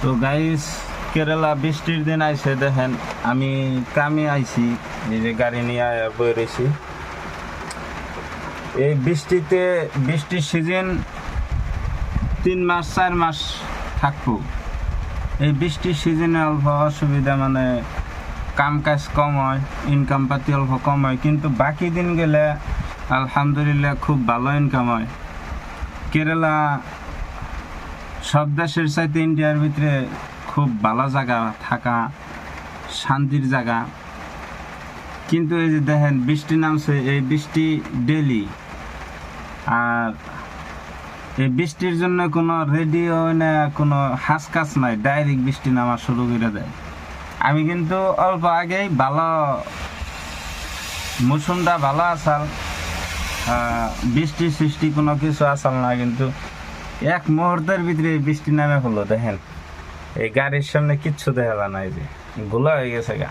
তো গাইস, কেরালা বৃষ্টির দিন আইসে দেখেন, আমি কামে আইছি, এই যে গাড়ি নিয়ে বই রয়েছি। এই বৃষ্টির সিজন 3 মাস 4 মাস থাকবো। এই বৃষ্টির সিজনে অল্প অসুবিধা, মানে কাম কাজ কম হয়, ইনকাম পাতি অল্প কম হয়, কিন্তু বাকি দিন গেলে আলহামদুলিল্লাহ খুব ভালো ইনকাম হয়। কেরালা সব দেশের চাইতে ইন্ডিয়ার ভিতরে খুব ভালো জায়গা থাকা, শান্তির জায়গা। কিন্তু এই যে দেখেন বৃষ্টি নামছে, এই বৃষ্টি ডেলি, আর এই বৃষ্টির জন্য কোনো রেডিও না, কোনো হাস কাজ নাই, ডাইরেক্ট বৃষ্টি নামা শুরু করে দেয়। আমি কিন্তু অল্প আগেই ভালো মৌসুমটা ভালো আসাল, বৃষ্টি সৃষ্টি কোনো কিছু আসাল না, কিন্তু এক মুহূর্তের ভিতরে বৃষ্টি নামে হলো। দেখেন এই গাড়ির সামনে কিচ্ছু দেখা যায় না, এই যে গোলা হয়ে গেছে গা।